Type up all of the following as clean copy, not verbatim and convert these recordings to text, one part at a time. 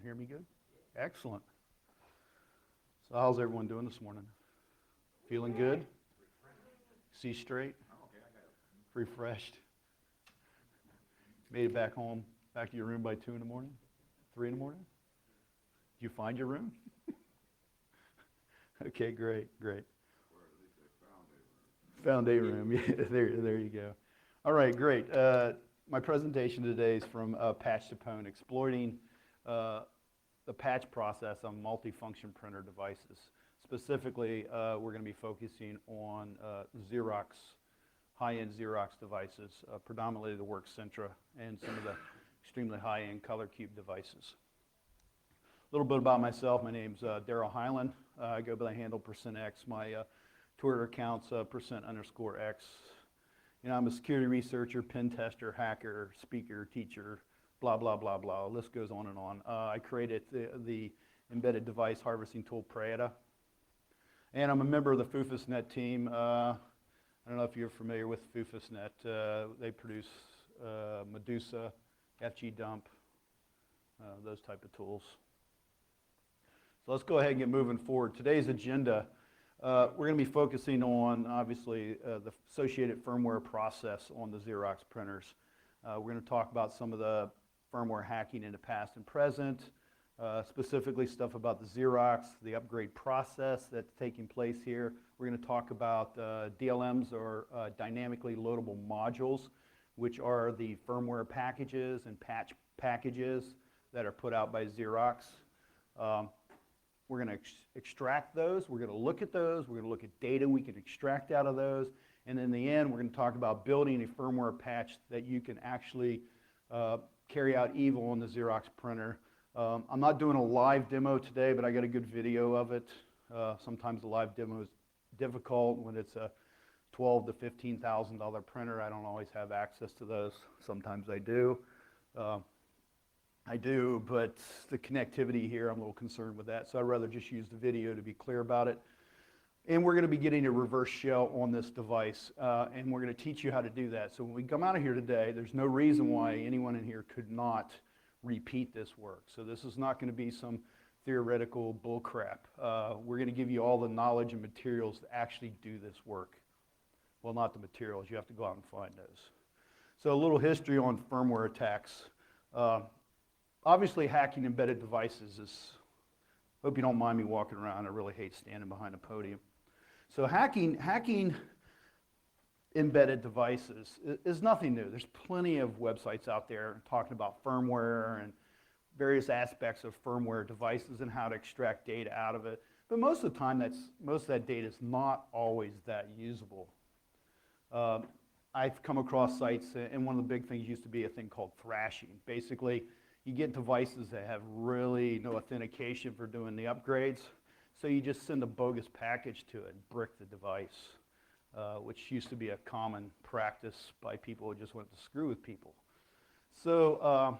hear me good? Excellent. So how's everyone doing this morning? Feeling good? See straight? Refreshed? Made it back home, back to your room by 2 in the morning? 3 in the morning? Did you find your room? Okay, great. Found a room. Yeah, there you go. All right, great. My presentation today is from PatchToPwnd, exploiting the patch process on multifunction printer devices. Specifically, we're going to be focusing on Xerox, high-end Xerox devices, predominantly the Workcentra and some of the extremely high-end ColorCube devices. A little bit about myself. My name's DeralHeiland. I go by the handle %X. My Twitter account's %_X. You know, I'm a security researcher, pen tester, hacker, speaker, teacher, blah, blah, blah, blah. The list goes on and on. I created the embedded device harvesting tool Prada. And I'm a member of the FoofusNet team. I don't know if you're familiar with FoofusNet. They produce Medusa, FGDump, those type of tools. So let's go ahead and get moving forward. Today's agenda, we're going to be focusing on, obviously, the associated firmware process on the Xerox printers. We're going to talk about some of the firmware hacking in the past and present, specifically stuff about the Xerox, the upgrade process that's taking place here. We're going to talk about Dlms, or dynamically loadable modules, which are the firmware packages and patch packages that are put out by Xerox. We're going to extract those, we're going to look at those, we're going to look at data we can extract out of those, and in the end we're going to talk about building a firmware patch that you can actually carry out evil on the Xerox printer. I'm not doing a live demo today, but I got a good video of it. Sometimes the live demo is difficult when it's a $12,000 to $15,000 printer. I don't always have access to those. Sometimes I do. But the connectivity here, I'm a little concerned with that, so I'd rather just use the video to be clear about it. And we're going to be getting a reverse shell on this device, and we're going to teach you how to do that. So when we come out of here today, there's no reason why anyone in here could not repeat this work. So this is not going to be some theoretical bullcrap. We're going to give you all the knowledge and materials to actually do this work. Well, not the materials. You have to go out and find those. So a little history on firmware attacks. Obviously, hacking embedded devices is, hope you don't mind me walking around. I really hate standing behind a podium. So hacking embedded devices is nothing new. There's plenty of websites out there talking about firmware and various aspects of firmware devices and how to extract data out of it. But most of the time, most of that data is not always that usable. I've come across sites, and one of the big things used to be a thing called thrashing. Basically, you get devices that have really no authentication for doing the upgrades, so you just send a bogus package to it and brick the device, which used to be a common practice by people who just wanted to screw with people. So,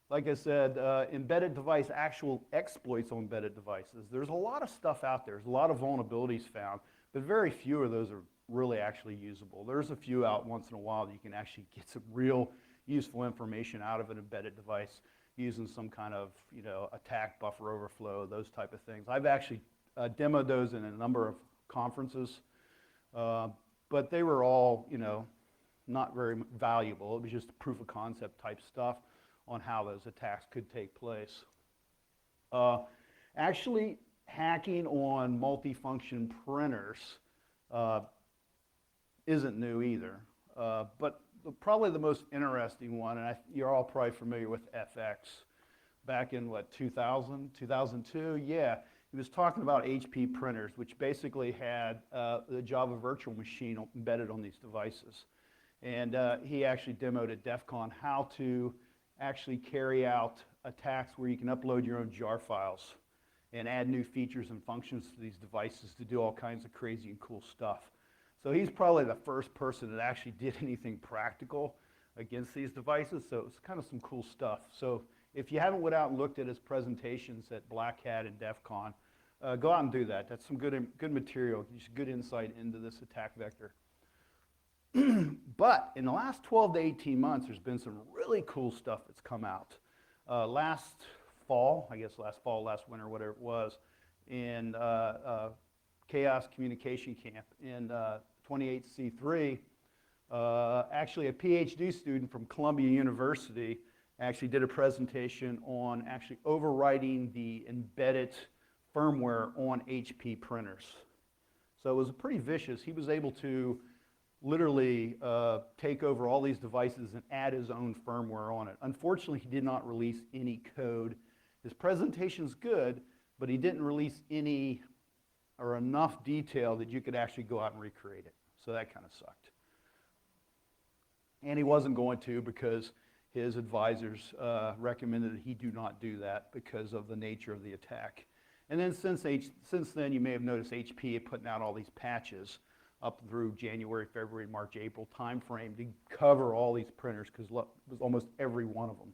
like I said, embedded device, actual exploits on embedded devices. There's a lot of stuff out there. There's a lot of vulnerabilities found, but very few of those are really actually usable. There's a few out once in a while that you can actually get some real useful information out of an embedded device using some kind of, attack, buffer overflow, those type of things. I've actually demoed those in a number of conferences, but they were all, not very valuable. It was just proof of concept type stuff on how those attacks could take place. Actually, hacking on multifunction printers isn't new either, but probably the most interesting one, and you're all probably familiar with FX, back in, 2000, 2002? Yeah, he was talking about HP printers, which basically had the Java virtual machine embedded on these devices. And he actually demoed at DEF CON how to actually carry out attacks where you can upload your own jar files and add new features and functions to these devices to do all kinds of crazy and cool stuff. So he's probably the first person that actually did anything practical against these devices, so it's kind of some cool stuff. So if you haven't went out and looked at his presentations at Black Hat and DEF CON, go out and do that. That's some good material, just good insight into this attack vector. But in the last 12 to 18 months, there's been some really cool stuff that's come out. Last fall, I guess last fall, last winter, whatever it was, in Chaos Communication Camp in 28C3. Actually, a PhD student from Columbia University actually did a presentation on actually overwriting the embedded firmware on HP printers. So it was pretty vicious. He was able to literally take over all these devices and add his own firmware on it. Unfortunately, he did not release any code. His presentation's good, but he didn't release any or enough detail that you could actually go out and recreate it. So that kind of sucked. And he wasn't going to because his advisors recommended that he do not do that because of the nature of the attack. And then since then, you may have noticed HP putting out all these patches up through January, February, March, April timeframe to cover all these printers, because it was almost every one of them.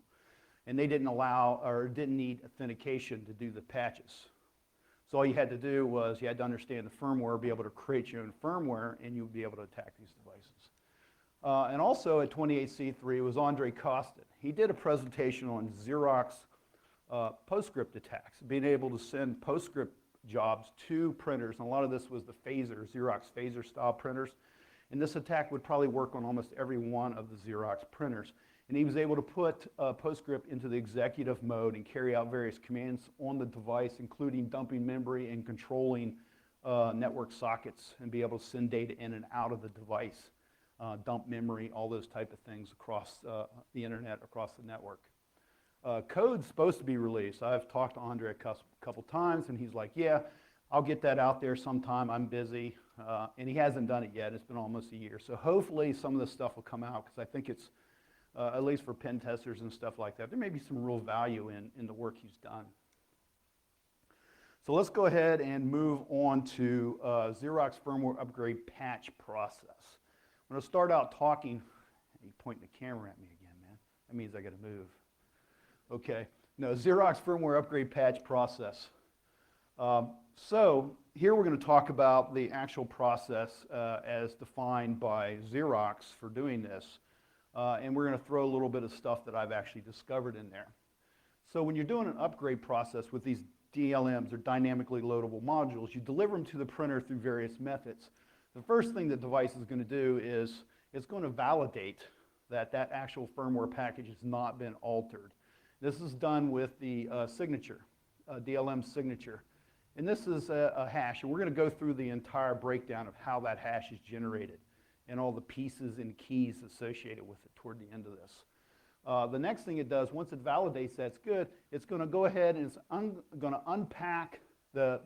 And they didn't allow or didn't need authentication to do the patches. So all you had to do was you had to understand the firmware, be able to create your own firmware, and you would be able to attack these devices. And also at 28C3 was Andre Costin. He did a presentation on Xerox Postscript attacks, being able to send Postscript jobs to printers, and a lot of this was the phaser, Xerox phaser style printers, and this attack would probably work on almost every one of the Xerox printers. And he was able to put Postscript into the executive mode and carry out various commands on the device, including dumping memory and controlling network sockets, and be able to send data in and out of the device, dump memory, all those type of things across the internet, across the network. Code's supposed to be released. I've talked to Andre a couple times, and he's like, yeah, I'll get that out there sometime. I'm busy. And he hasn't done it yet. It's been almost a year. So hopefully some of this stuff will come out, because I think it's, at least for pen testers and stuff like that, there may be some real value in the work he's done. So let's go ahead and move on to Xerox firmware upgrade patch process. I'm going to start out talking. You're pointing the camera at me again, man. That means I got to move. Okay, no, Xerox firmware upgrade patch process. So here we're going to talk about the actual process as defined by Xerox for doing this. And we're going to throw a little bit of stuff that I've actually discovered in there. So when you're doing an upgrade process with these DLMs, or dynamically loadable modules, you deliver them to the printer through various methods. The first thing the device is going to do is it's going to validate that that actual firmware package has not been altered. This is done with the signature, DLM signature. And this is a hash, and we're going to go through the entire breakdown of how that hash is generated and all the pieces and keys associated with it toward the end of this. The next thing it does, once it validates that's good, it's going to go ahead and it's going to unpack the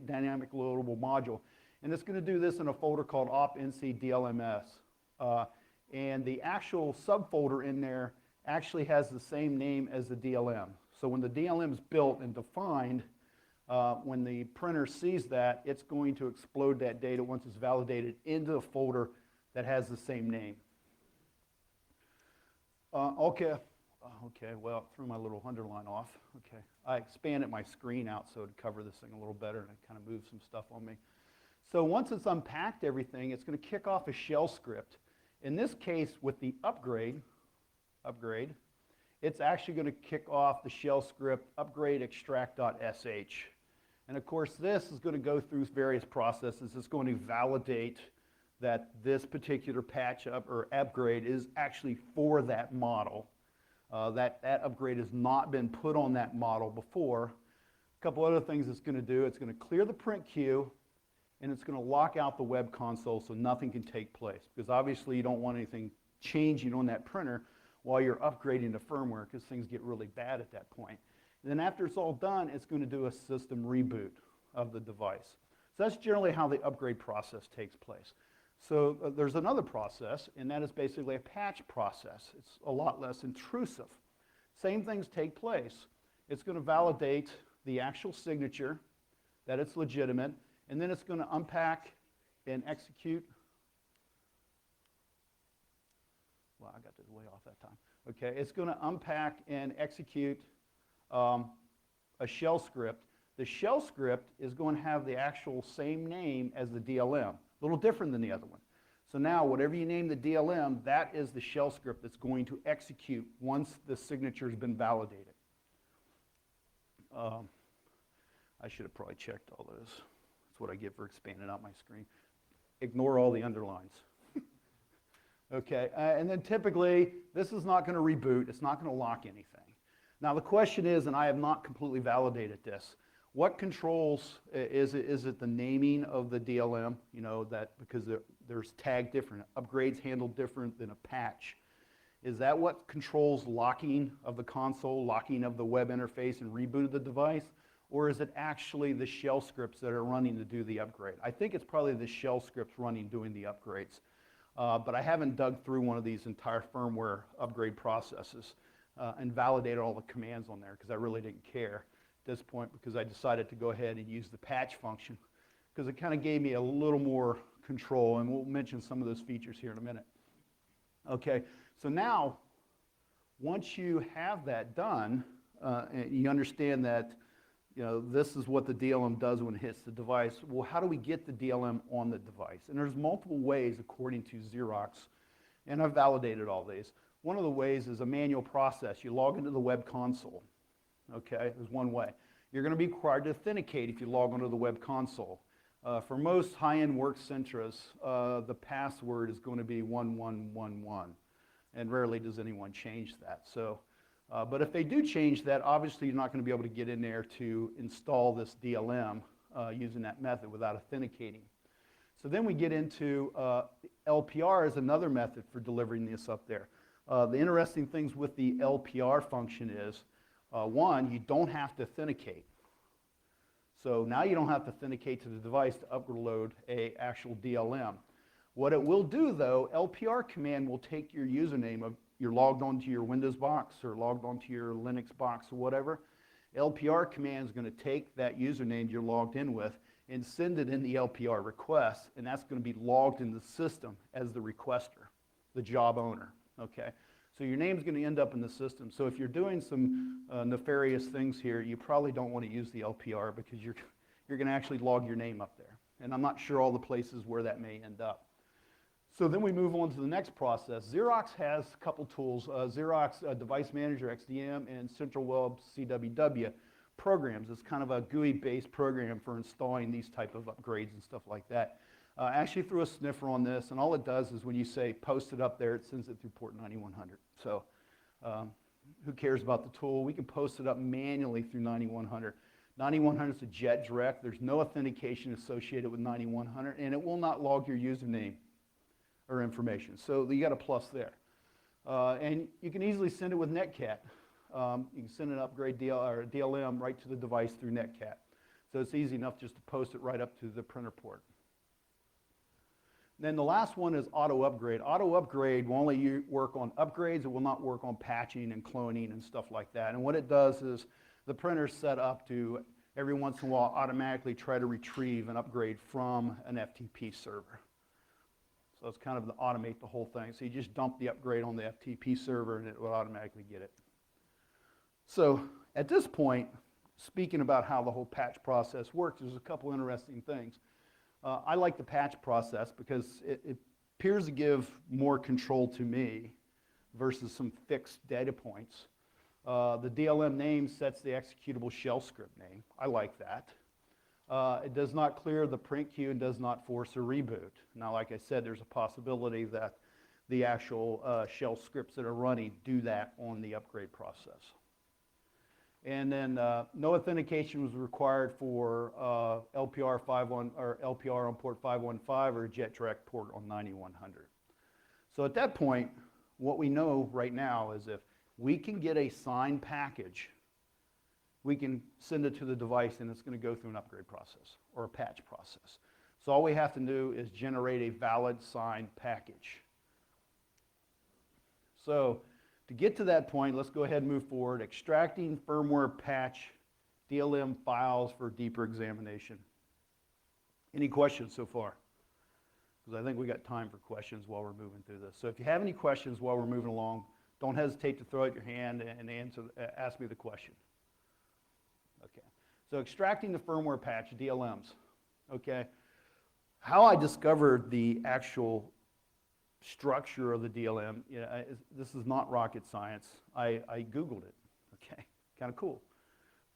dynamic loadable module. And it's going to do this in a folder called op-nc dlms. And the actual subfolder in there actually has the same name as the DLM. So when the DLM is built and defined, when the printer sees that, it's going to explode that data once it's validated into a folder that has the same name. Okay, well, I threw my little underline off. Okay, I expanded my screen out so it'd cover this thing a little better, and it kind of moved some stuff on me. So once it's unpacked everything, it's going to kick off a shell script. In this case, with the upgrade, it's actually going to kick off the shell script upgrade extract.sh. And of course, this is going to go through various processes. It's going to validate that this particular patch up or upgrade is actually for that model. That upgrade has not been put on that model before. A couple other things it's going to do. It's going to clear the print queue, and it's going to lock out the web console so nothing can take place. Because obviously you don't want anything changing on that printer while you're upgrading the firmware, because things get really bad at that point. And then after it's all done, it's going to do a system reboot of the device. So that's generally how the upgrade process takes place. So there's another process, and that is basically a patch process. It's a lot less intrusive. Same things take place. It's going to validate the actual signature, that it's legitimate, and then it's going to unpack and execute. Well, I got this way off that time. Okay, it's going to unpack and execute a shell script. The shell script is going to have the actual same name as the DLM, a little different than the other one. So now, whatever you name the DLM, that is the shell script that's going to execute once the signature has been validated. I should have probably checked all those. That's what I get for expanding out my screen. Ignore all the underlines. Okay, and then typically, this is not going to reboot. It's not going to lock anything. Now the question is, and I have not completely validated this, what controls, is it the naming of the DLM? You know, that because there's tagged different, upgrades handled different than a patch. Is that what controls locking of the console, locking of the web interface and reboot of the device? Or is it actually the shell scripts that are running to do the upgrade? I think it's probably the shell scripts running doing the upgrades. But I haven't dug through one of these entire firmware upgrade processes and validated all the commands on there because I really didn't care at this point because I decided to go ahead and use the patch function because it kind of gave me a little more control, and we'll mention some of those features here in a minute. Okay, so now once you have that done, you understand that this is what the DLM does when it hits the device. Well, how do we get the DLM on the device? And there's multiple ways according to Xerox, and I've validated all these. One of the ways is a manual process. You log into the web console, okay? There's one way. You're going to be required to authenticate if you log onto the web console. For most high-end work centras, the password is going to be 1111, and rarely does anyone change that. So. But if they do change that, obviously you're not going to be able to get in there to install this DLM using that method without authenticating. So then we get into LPR is another method for delivering this up there. The interesting things with the LPR function is, one, you don't have to authenticate. So now you don't have to authenticate to the device to upload an actual DLM. What it will do, though, LPR command will take your username of you're logged onto your Windows box or logged onto your Linux box or whatever. LPR command is going to take that username you're logged in with and send it in the LPR request, and that's going to be logged in the system as the requester, the job owner, okay? So your name's going to end up in the system. So if you're doing some nefarious things here, you probably don't want to use the LPR because you're going to actually log your name up there. And I'm not sure all the places where that may end up. So then we move on to the next process. Xerox has a couple tools, Xerox Device Manager XDM and Central Web CWW programs. It's kind of a GUI-based program for installing these type of upgrades and stuff like that. I actually threw a sniffer on this, and all it does is when you say post it up there, it sends it through port 9100. So who cares about the tool? We can post it up manually through 9100. 9100 is a jet direct. There's no authentication associated with 9100, and it will not log your username or information. So you got a plus there. And you can easily send it with Netcat. You can send an upgrade DLM right to the device through Netcat. So it's easy enough just to post it right up to the printer port. Then the last one is auto upgrade. Auto upgrade will only work on upgrades. It will not work on patching and cloning and stuff like that. And what it does is the printer's set up to every once in a while automatically try to retrieve an upgrade from an FTP server. So it's kind of to automate the whole thing. So you just dump the upgrade on the FTP server and it will automatically get it. So at this point, speaking about how the whole patch process works, there's a couple interesting things. I like the patch process because it appears to give more control to me versus some fixed data points. The DLM name sets the executable shell script name. I like that. It does not clear the print queue and does not force a reboot. Now, like I said, there's a possibility that the actual shell scripts that are running do that on the upgrade process. And then no authentication was required for LPR on port 515 or Jet Direct port on 9100. So at that point, what we know right now is if we can get a signed package, we can send it to the device and it's going to go through an upgrade process or a patch process. So all we have to do is generate a valid signed package. So to get to that point, let's go ahead and move forward. Extracting firmware patch DLM files for deeper examination. Any questions so far? Because I think we got time for questions while we're moving through this. So if you have any questions while we're moving along, don't hesitate to throw out your hand and ask me the question. Okay. So extracting the firmware patch, DLMs. Okay. How I discovered the actual structure of the DLM, this is not rocket science. I Googled it. Okay. Kind of cool.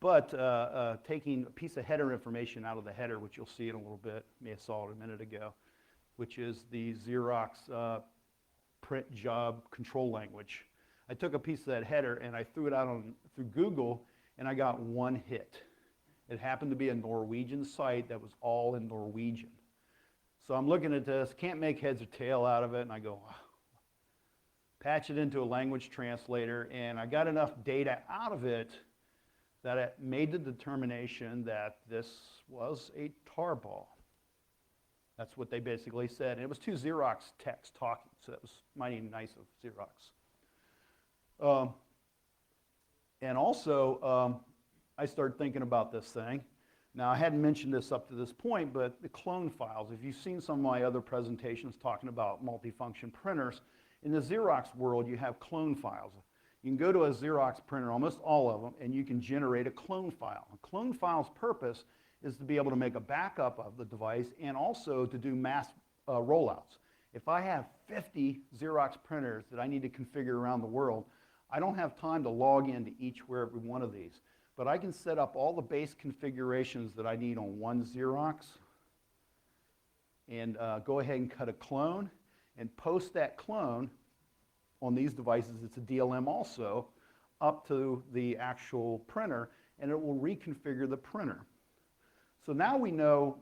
but taking a piece of header information out of the header, which you'll see in a little bit, may have saw it a minute ago, which is the Xerox print job control language. I took a piece of that header and I threw it out through Google, and I got one hit. It happened to be a Norwegian site that was all in Norwegian. So I'm looking at this, can't make heads or tail out of it, and I go, patch it into a language translator, and I got enough data out of it that it made the determination that this was a tarball. That's what they basically said. And it was two Xerox techs talking, so that was mighty nice of Xerox. And also, I started thinking about this thing. Now, I hadn't mentioned this up to this point, but the clone files, if you've seen some of my other presentations talking about multifunction printers, in the Xerox world, you have clone files. You can go to a Xerox printer, almost all of them, and you can generate a clone file. A clone file's purpose is to be able to make a backup of the device and also to do mass rollouts. If I have 50 Xerox printers that I need to configure around the world, I don't have time to log into each or every one of these. But I can set up all the base configurations that I need on one Xerox and go ahead and cut a clone and post that clone on these devices. It's a DLM also, up to the actual printer, and it will reconfigure the printer. So now we know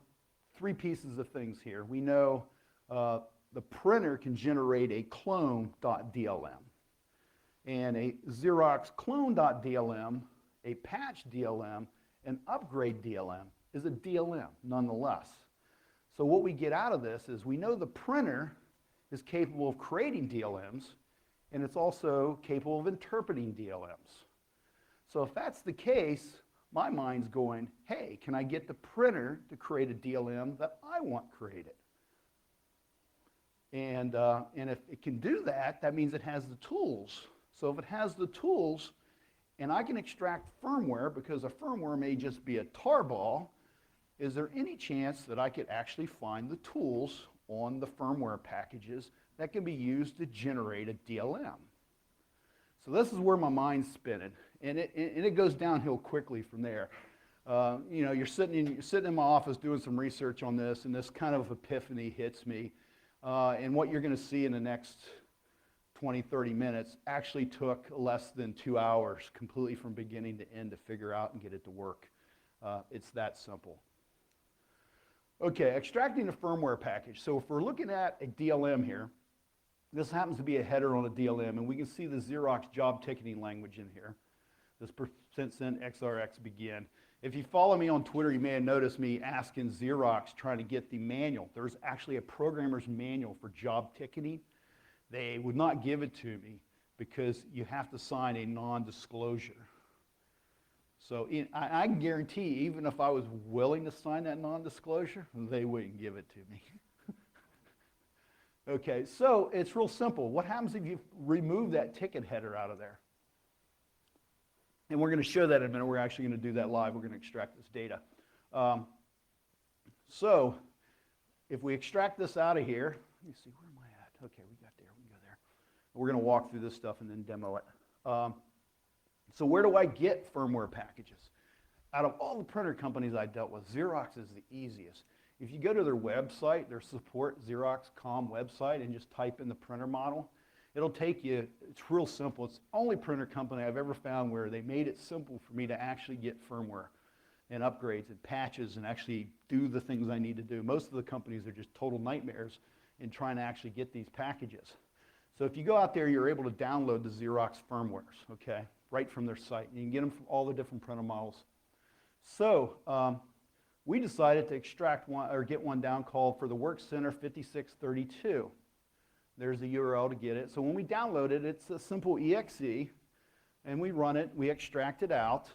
three pieces of things here. We know the printer can generate a clone.dlm, and a Xerox clone.dlm, a patch DLM, an upgrade DLM is a DLM nonetheless. So what we get out of this is we know the printer is capable of creating DLMs, and it's also capable of interpreting DLMs. So if that's the case, my mind's going, hey, can I get the printer to create a DLM that I want created? And if it can do that, that means it has the tools. So if it has the tools, and I can extract firmware, because a firmware may just be a tarball, is there any chance that I could actually find the tools on the firmware packages that can be used to generate a DLM? So this is where my mind's spinning, and it goes downhill quickly from there. You know, you're sitting in my office doing some research on this, and this kind of epiphany hits me. And what you're going to see in the next 20, 30 minutes actually took less than 2 hours, completely from beginning to end, to figure out and get it to work. It's that simple. Okay, extracting a firmware package. So if we're looking at a DLM here, this happens to be a header on a DLM, and we can see the Xerox job ticketing language in here. This %, XRX begin. If you follow me on Twitter, you may have noticed me asking Xerox, trying to get the manual. There's actually a programmer's manual for job ticketing. They would not give it to me because you have to sign a non-disclosure. So I can guarantee, even if I was willing to sign that non-disclosure, they wouldn't give it to me. Okay, so it's real simple. What happens if you remove that ticket header out of there? And we're going to show that in a minute. We're actually going to do that live. We're going to extract this data. So if we extract this out of here, let me see, where am I at? Okay, we got there. We can go there. We're going to walk through this stuff and then demo it. So where do I get firmware packages? Out of all the printer companies I dealt with, Xerox is the easiest. If you go to their website, their support Xerox.com website, and just type in the printer model, it'll take you, it's real simple. It's the only printer company I've ever found where they made it simple for me to actually get firmware and upgrades and patches and actually do the things I need to do. Most of the companies are just total nightmares in trying to actually get these packages. So if you go out there, you're able to download the Xerox firmwares, okay, right from their site. And you can get them from all the different printer models. So we decided to extract one, or get one down called for the Work Center 5632. There's the URL to get it. So when we download it, it's a simple exe, and we run it, we extract it out,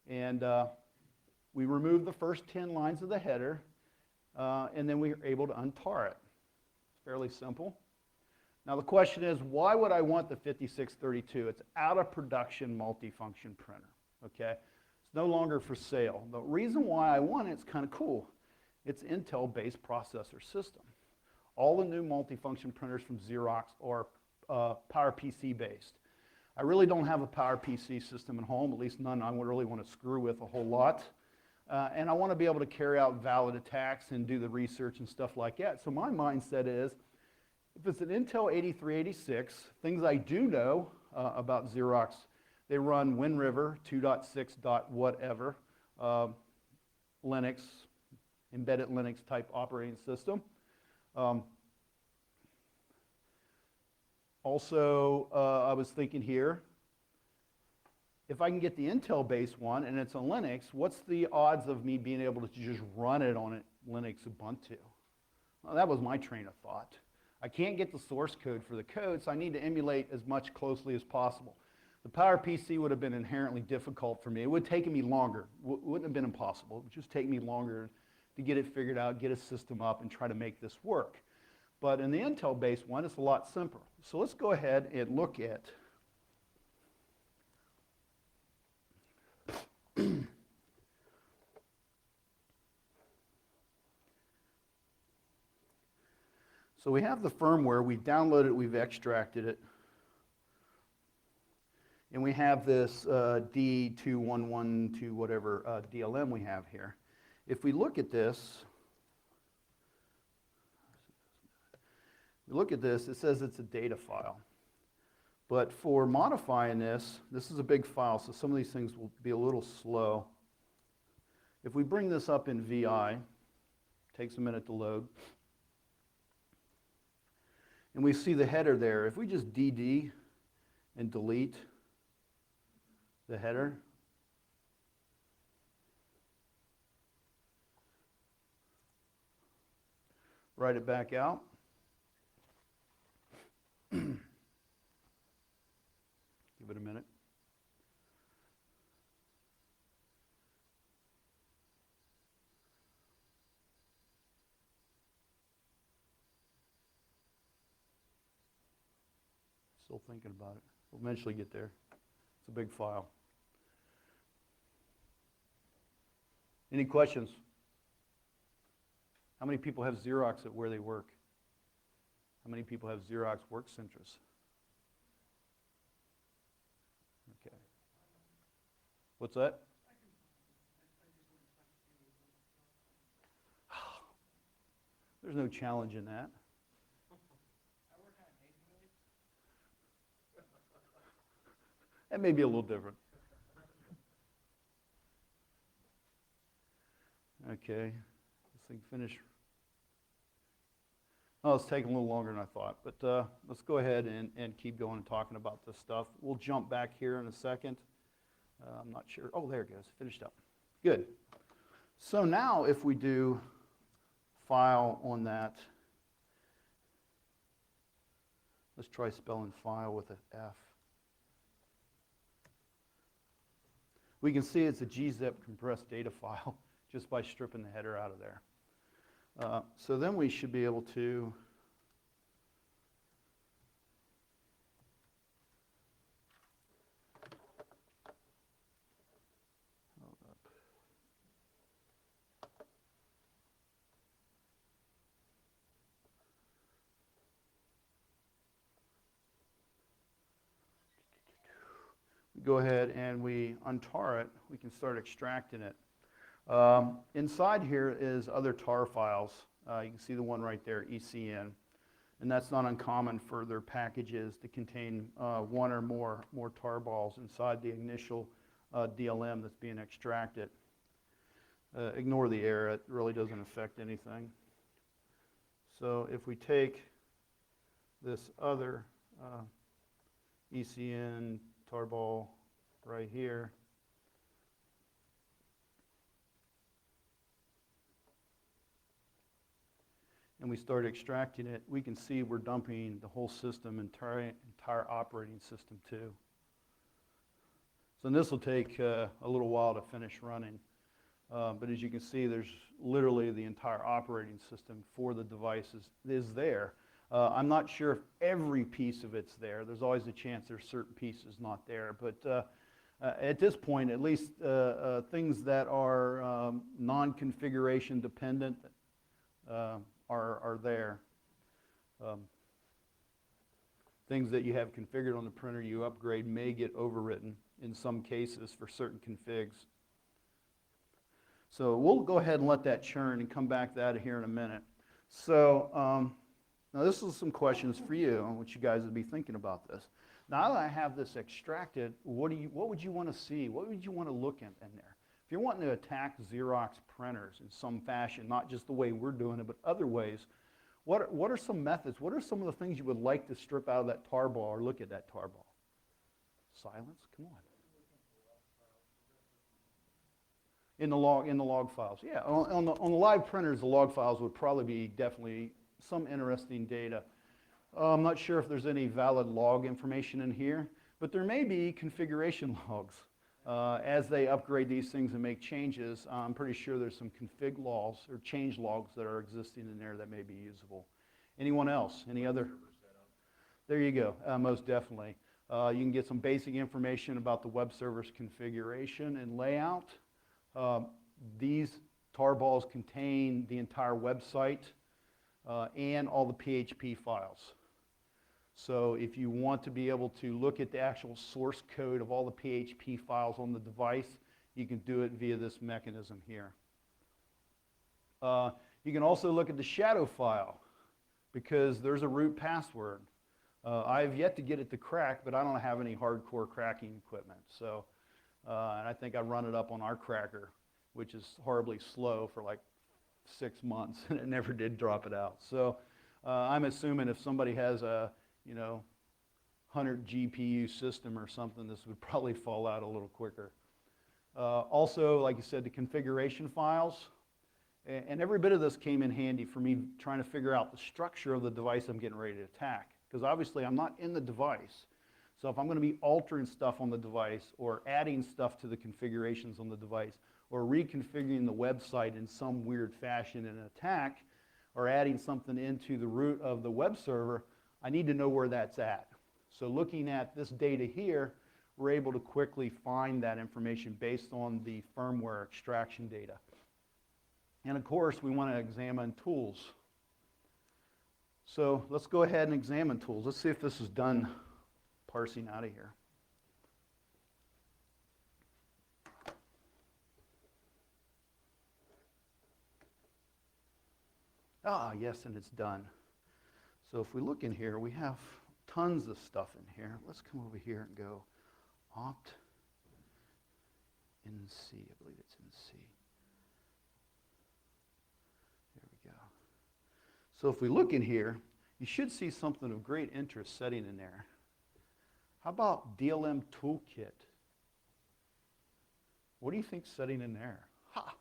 and we remove the first 10 lines of the header, and then we're able to untar it. It's fairly simple. Now the question is, why would I want the 5632? It's out of production multifunction printer, okay? It's no longer for sale. The reason why I want it's kind of cool. It's Intel-based processor system. All the new multifunction printers from Xerox are PowerPC based. I really don't have a PowerPC system at home, at least none I would really want to screw with a whole lot. And I want to be able to carry out valid attacks and do the research and stuff like that. So my mindset is, if it's an Intel 8386, things I do know about Xerox, they run WinRiver 2.6. whatever, Linux, embedded Linux type operating system. Also, I was thinking here, if I can get the Intel-based one and it's a Linux, what's the odds of me being able to just run it on a Linux Ubuntu? Well, that was my train of thought. I can't get the source code for the code, so I need to emulate as much closely as possible. The PowerPC would have been inherently difficult for me. It would have taken me longer. It wouldn't have been impossible. It would just take me longer to get it figured out, get a system up, and try to make this work. But in the Intel-based one, it's a lot simpler. So let's go ahead and look at so we have the firmware, we've downloaded it, we've extracted it, and we have this D2112 whatever DLM we have here. If we look at this, it says it's a data file. But for modifying this is a big file, so some of these things will be a little slow. If we bring this up in VI, takes a minute to load, and we see the header there. If we just DD and delete the header, write it back out, give it a minute. Still thinking about it. We'll eventually get there. It's a big file. Any questions? How many people have Xerox at where they work? How many people have Xerox work centers? Okay. What's that? There's no challenge in that. That may be a little different. Okay, this thing finished. Oh, it's taking a little longer than I thought, but let's go ahead and keep going and talking about this stuff. We'll jump back here in a second. I'm not sure. Oh, there it goes. Finished up. Good. So now if we do file on that, let's try spelling file with an F. We can see it's a gzip compressed data file just by stripping the header out of there. So then we should be able to go ahead and we untar it, we can start extracting it. Inside here is other tar files. You can see the one right there, ECN. And that's not uncommon for their packages to contain one or more tar balls inside the initial DLM that's being extracted. Ignore the error, it really doesn't affect anything. So if we take this other ECN tarball right here, and we start extracting it, we can see we're dumping the whole system, entire operating system too. So this will take a little while to finish running. But as you can see, there's literally the entire operating system for the devices is there. I'm not sure if every piece of it's there. There's always a chance there's certain pieces not there. But at this point, at least things that are non-configuration dependent are there. things that you have configured on the printer you upgrade may get overwritten in some cases for certain configs. So we'll go ahead and let that churn and come back to that here in a minute. So now this is some questions for you on what you guys would be thinking about this. Now that I have this extracted, what would you want to see? What would you want to look at in there? If you're wanting to attack Xerox printers in some fashion, not just the way we're doing it, but other ways, what are some methods? What are some of the things you would like to strip out of that tarball or look at that tarball? Silence? Come on. In the log files, yeah. On the live printers, the log files would probably be definitely some interesting data. I'm not sure if there's any valid log information in here, but there may be configuration logs. As they upgrade these things and make changes, I'm pretty sure there's some config logs or change logs that are existing in there that may be usable. Anyone else? Any other? There you go, most definitely. You can get some basic information about the web server's configuration and layout. These tarballs contain the entire website and all the PHP files. So if you want to be able to look at the actual source code of all the PHP files on the device, you can do it via this mechanism here. You can also look at the shadow file because there's a root password. I've yet to get it to crack, but I don't have any hardcore cracking equipment. So, and I think I run it up on our cracker, which is horribly slow for like 6 months, and it never did drop it out. So I'm assuming if somebody has a 100 GPU system or something, this would probably fall out a little quicker. Also, like I said, the configuration files, and every bit of this came in handy for me trying to figure out the structure of the device I'm getting ready to attack. Because obviously I'm not in the device. So if I'm going to be altering stuff on the device or adding stuff to the configurations on the device or reconfiguring the website in some weird fashion in an attack or adding something into the root of the web server, I need to know where that's at. So looking at this data here, we're able to quickly find that information based on the firmware extraction data. And of course, we want to examine tools. So let's go ahead and examine tools. Let's see if this is done parsing out of here. Ah, yes, and it's done. So if we look in here, we have tons of stuff in here. Let's come over here and go opt in C. I believe it's in C. There we go. So if we look in here, you should see something of great interest setting in there. How about Dlm Toolkit? What do you think's setting in there? Ha!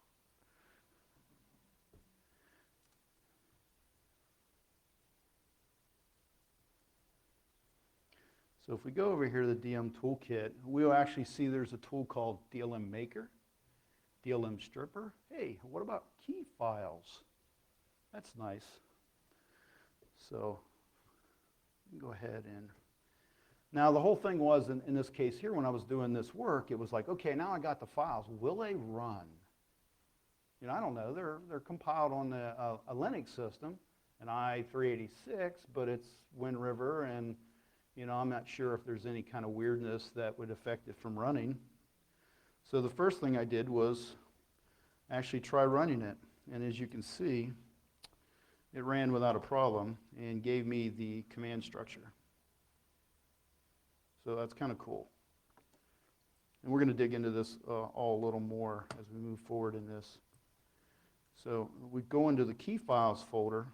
So if we go over here to the Dlm Toolkit, we'll actually see there's a tool called Dlm Maker, Dlm Stripper. Hey, what about key files? That's nice. So you can go ahead and, now the whole thing was, in this case here, when I was doing this work, it was like, okay, now I got the files. Will they run? I don't know. They're compiled on a Linux system, an i386, but it's Wind River, and I'm not sure if there's any kind of weirdness that would affect it from running. So the first thing I did was actually try running it, and as you can see, it ran without a problem and gave me the command structure. So that's kind of cool. And we're going to dig into this all a little more as we move forward in this. So we go into the key files folder.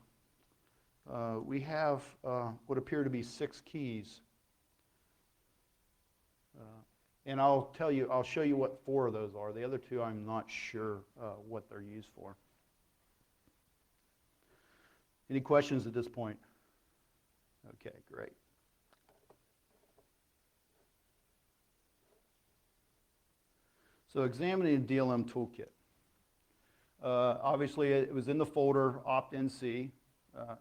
We have what appear to be 6 keys. And I'll show you what 4 of those are. The other 2, I'm not sure what they're used for. Any questions at this point? Okay, great. So examining the Dlm Toolkit. Obviously, it was in the folder opt-in-C.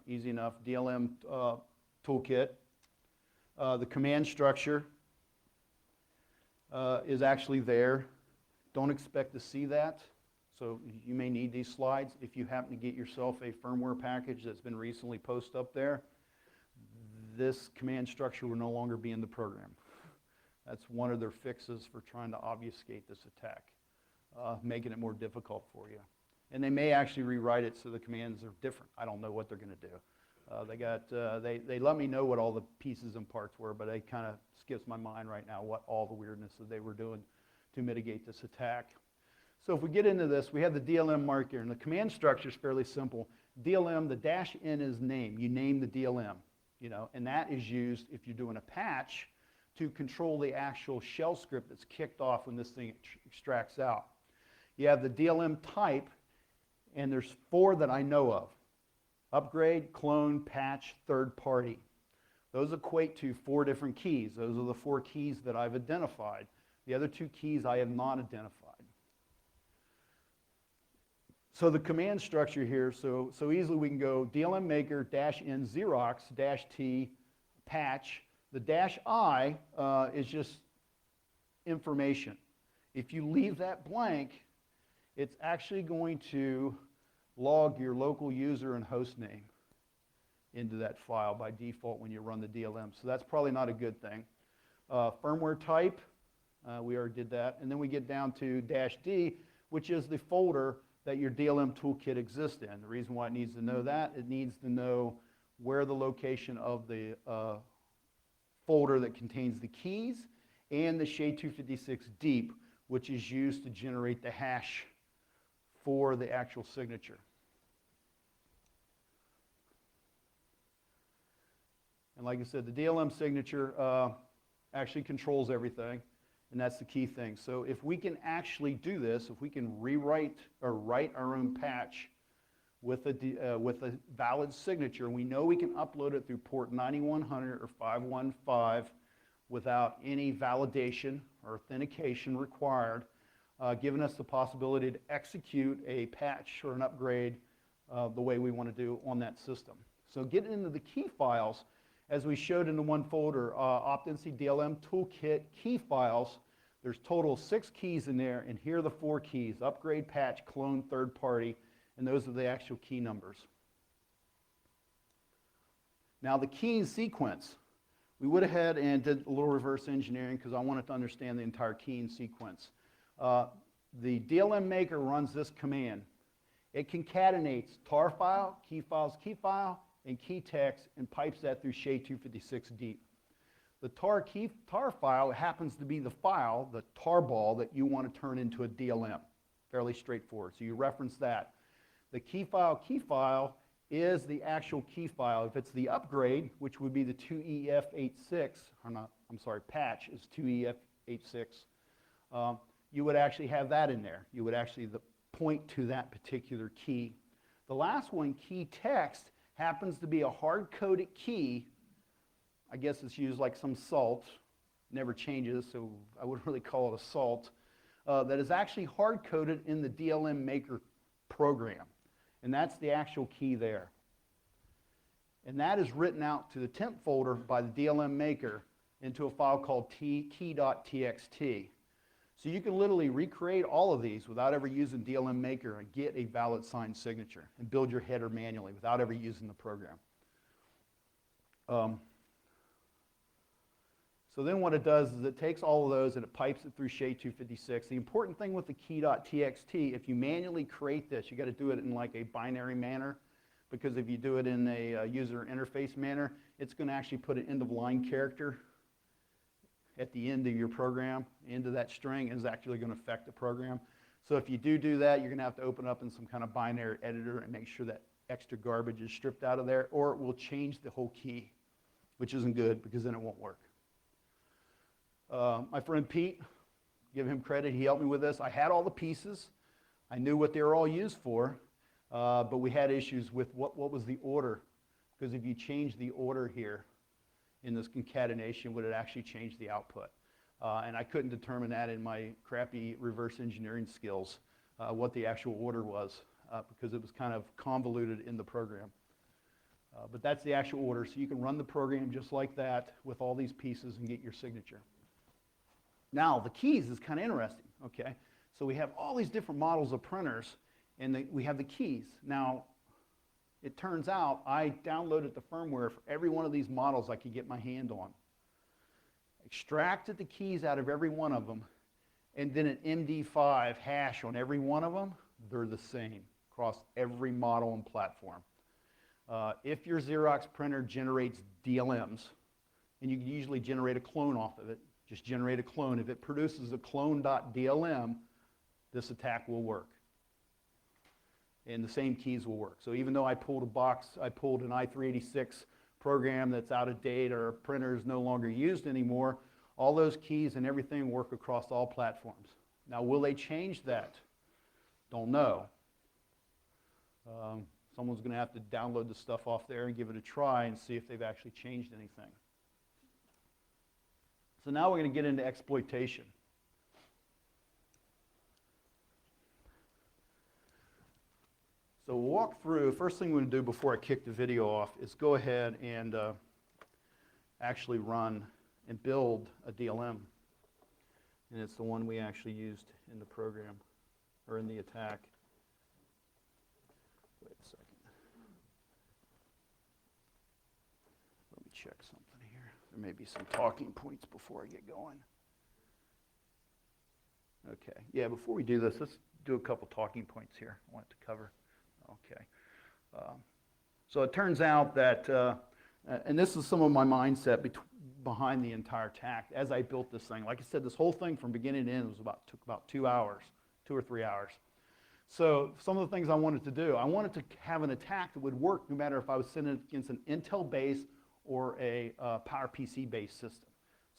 Easy enough. Dlm Toolkit. The command structure is actually there. Don't expect to see that. So you may need these slides. If you happen to get yourself a firmware package that's been recently posted up there, this command structure will no longer be in the program. That's one of their fixes for trying to obfuscate this attack, making it more difficult for you. And they may actually rewrite it so the commands are different. I don't know what they're going to do. They let me know what all the pieces and parts were, but it kind of skips my mind right now what all the weirdness that they were doing to mitigate this attack. So if we get into this, we have the DLM marker, and the command structure is fairly simple. DLM, the -n is name. You name the DLM, and that is used if you're doing a patch to control the actual shell script that's kicked off when this thing extracts out. You have the DLM type, and there's 4 that I know of: upgrade, clone, patch, third party. Those equate to 4 different keys. Those are the 4 keys that I've identified. The other 2 keys I have not identified. So the command structure here, so easily we can go DLM maker -n Xerox -t patch. The -i is just information. If you leave that blank, it's actually going to log your local user and host name into that file by default when you run the DLM. So that's probably not a good thing. Firmware type, we already did that. And then we get down to -d, which is the folder that your Dlm Toolkit exists in. The reason why it needs to know that, it needs to know where the location of the folder that contains the keys and the SHA-256 deep, which is used to generate the hash for the actual signature. And like I said, the DLM signature actually controls everything, and that's the key thing. So if we can actually do this, if we can rewrite or write our own patch with a valid signature, we know we can upload it through port 9100 or 515 without any validation or authentication required, giving us the possibility to execute a patch or an upgrade the way we want to do on that system. So getting into the key files, as we showed in the one folder, OptNC Dlm Toolkit key files, there's total 6 keys in there, and here are the 4 keys: upgrade, patch, clone, third party, and those are the actual key numbers. Now the key in sequence, we went ahead and did a little reverse engineering because I wanted to understand the entire key in sequence. The DLM maker runs this command. It concatenates tar file, key file, and key text, and pipes that through SHA-256 deep. The tar file happens to be the file, the tarball, that you want to turn into a DLM. Fairly straightforward. So you reference that. The key file is the actual key file. If it's the upgrade, which would be the 2EF86, or not, I'm sorry, patch is 2EF86, you would actually have that in there. You would actually point to that particular key. The last one, key text, happens to be a hard-coded key. I guess it's used like some salt, never changes, so I wouldn't really call it a salt, that is actually hard-coded in the DLM maker program. And that's the actual key there. And that is written out to the temp folder by the DLM maker into a file called key.txt. So you can literally recreate all of these without ever using DLM maker and get a valid signed signature and build your header manually without ever using the program. So then what it does is it takes all of those and it pipes it through SHA-256. The important thing with the key.txt, if you manually create this, you got to do it in like a binary manner, because if you do it in a user interface manner, it's going to actually put an end-of-line character at the end of your program, end of that string, is actually going to affect the program. So if you do that, you're going to have to open up in some kind of binary editor and make sure that extra garbage is stripped out of there, or it will change the whole key, which isn't good because then it won't work. My friend Pete, give him credit, he helped me with this. I had all the pieces. I knew what they were all used for, but we had issues with what was the order, because if you change the order here in this concatenation, would it actually change the output? And I couldn't determine that in my crappy reverse engineering skills, what the actual order was, because it was kind of convoluted in the program. But that's the actual order, so you can run the program just like that with all these pieces and get your signature. Now, the keys is kind of interesting, okay? So we have all these different models of printers, and we have the keys. Now, It turns out I downloaded the firmware for every one of these models I could get my hand on, extracted the keys out of every one of them, and then an MD5 hash on every one of them. They're the same across every model and platform. If your Xerox printer generates DLMs, and you can usually generate a clone off of it, just generate a clone. If it produces a clone.dlm, this attack will work. And the same keys will work. So even though I pulled an i386 program that's out of date or a printer is no longer used anymore, all those keys and everything work across all platforms. Now, will they change that? Don't know. Someone's going to have to download the stuff off there and give it a try and see if they've actually changed anything. So now we're going to get into exploitation. So we'll walk through. First thing we're going to do before I kick the video off is go ahead and actually run and build a DLM. And it's the one we actually used in the program, or in the attack. Wait a second. Let me check something here. There may be some talking points before I get going. Okay. Yeah, before we do this, let's do a couple talking points here I want to cover. Okay. So it turns out that, and this is some of my mindset behind the entire attack as I built this thing. Like I said, this whole thing from beginning to end took about 2 hours, 2 or 3 hours. So some of the things I wanted to do, I wanted to have an attack that would work no matter if I was sending it against an Intel-based or a PowerPC-based system.